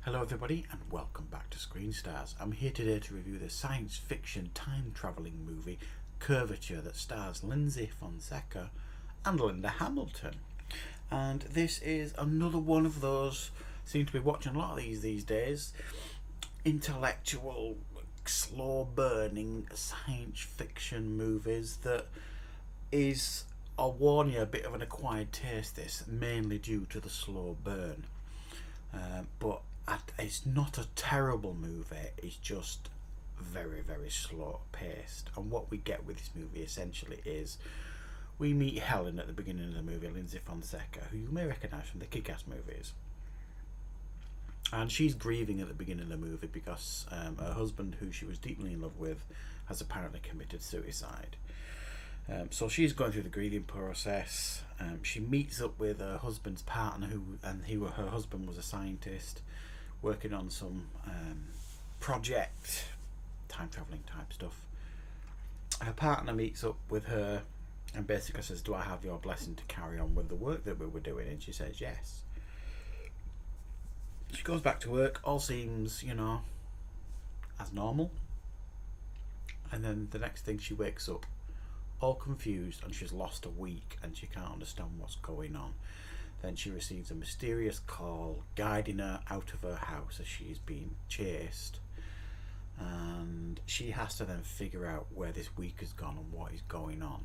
Hello everybody and welcome back to Screen Stars. I'm here today to review the science fiction time travelling movie Curvature that stars Lindsay Fonseca and Linda Hamilton. And this is another one of those, seem to be watching a lot of these days, intellectual, slow burning science fiction movies that is, I'll warn you, a bit of an acquired taste, this, mainly due to the slow burn. But it's not a terrible movie, it's just very slow paced. And what we get with this movie essentially is we meet Helen at the beginning of the movie, Lindsay Fonseca, who you may recognise from the Kick-Ass movies. And she's grieving at the beginning of the movie because her husband, who she was deeply in love with, has apparently committed suicide. So she's going through the grieving process. She meets up with her husband's partner, her husband was a scientist working on some project, time travelling type stuff. Her partner meets up with her and basically says, "Do I have your blessing to carry on with the work that we were doing?" And she says yes. She goes back to work, all seems, as normal. And then the next thing, she wakes up all confused and she's lost a week and she can't understand what's going on. Then she receives a mysterious call guiding her out of her house as she's being chased, and she has to then figure out where this week has gone and what is going on.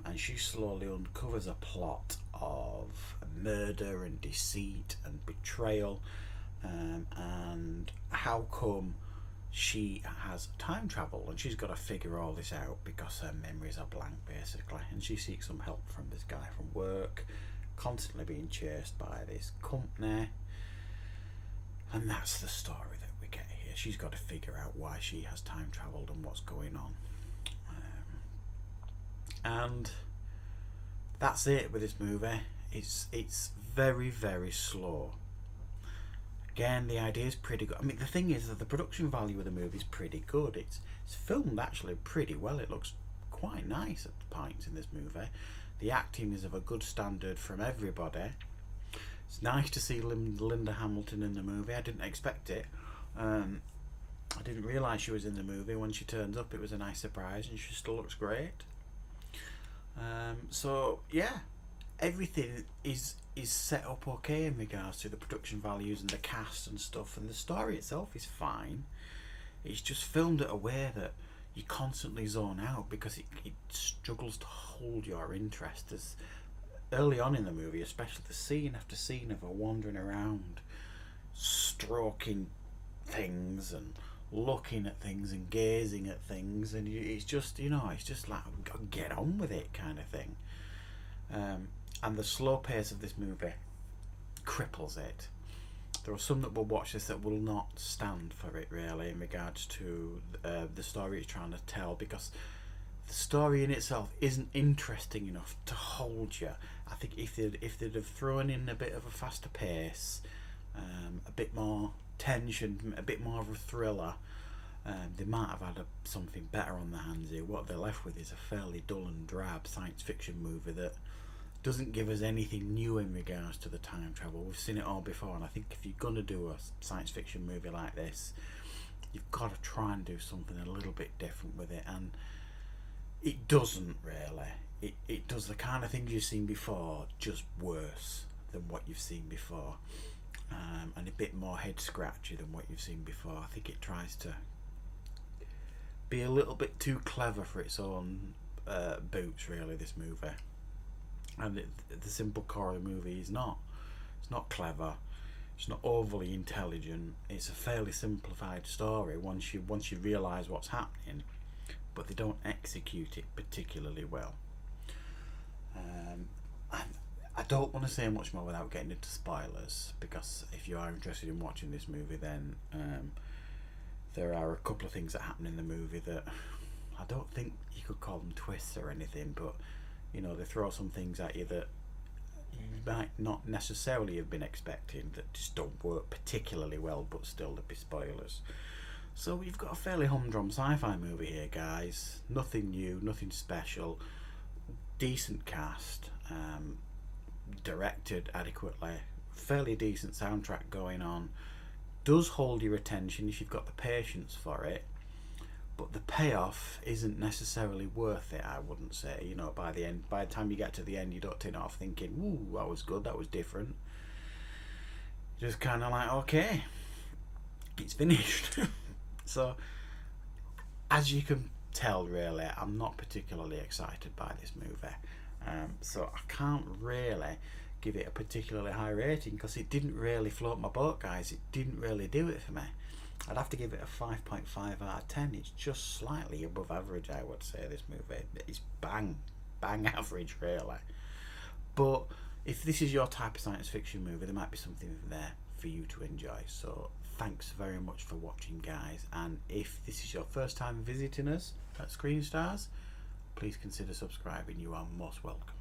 And she slowly uncovers a plot of murder and deceit and betrayal, and how come she has time travel, and she's got to figure all this out because her memories are blank basically. And she seeks some help from this guy from work, constantly being chased by this company, and that's the story that we get here. She's got to figure out why she has time travelled and what's going on, and that's it with this movie. It's very slow. Again, the idea is pretty good. I mean, the thing is that the production value of the movie is pretty good. It's filmed actually pretty well. It looks quite nice at points in this movie. The acting is of a good standard from everybody. It's nice to see Linda Hamilton in the movie. I didn't expect it. I didn't realise she was in the movie. When she turns up, it was a nice surprise, and she still looks great. So yeah, everything is set up okay in regards to the production values and the cast and stuff, and the story itself is fine. It's just filmed in a way that you constantly zone out because it struggles to hold your interest. As early on in the movie, especially the scene after scene of her wandering around, stroking things and looking at things and gazing at things, and it's just like, get on with it kind of thing. And the slow pace of this movie cripples it. There are some that will watch this that will not stand for it really in regards to the story it's trying to tell, because the story in itself isn't interesting enough to hold you. I think if they'd have thrown in a bit of a faster pace, a bit more tension, a bit more of a thriller, they might have had something better on their hands here. What they're left with is a fairly dull and drab science fiction movie that doesn't give us anything new in regards to the time travel. We've seen it all before, and I think if you're going to do a science fiction movie like this, you've got to try and do something a little bit different with it, and it doesn't really. It does the kind of things you've seen before, just worse than what you've seen before, and a bit more head scratchy than what you've seen before. I think it tries to be a little bit too clever for its own boots really, this movie. And the simple core of the movie is not. It's not clever. It's not overly intelligent. It's a fairly simplified story once you realise what's happening, but they don't execute it particularly well. I don't want to say much more without getting into spoilers, because if you are interested in watching this movie, then there are a couple of things that happen in the movie that I don't think you could call them twists or anything, but they throw some things at you that you might not necessarily have been expecting, that just don't work particularly well, but still there'd be spoilers. So we've got a fairly humdrum sci-fi movie here, guys. Nothing new, nothing special. Decent cast, directed adequately, fairly decent soundtrack going on, does hold your attention if you've got the patience for it, but the payoff isn't necessarily worth it, I wouldn't say. You know, by the time you get to the end, you don't turn off thinking, ooh, that was good, that was different. Just kind of like, okay, it's finished. So, as you can tell, really, I'm not particularly excited by this movie. So I can't really give it a particularly high rating because it didn't really float my boat, guys. It didn't really do it for me. I'd have to give it a 5.5 out of 10. It's just slightly above average, I would say, this movie. It's bang average, really. But if this is your type of science fiction movie, there might be something there for you to enjoy. So thanks very much for watching, guys. And if this is your first time visiting us at Screen Stars, please consider subscribing. You are most welcome.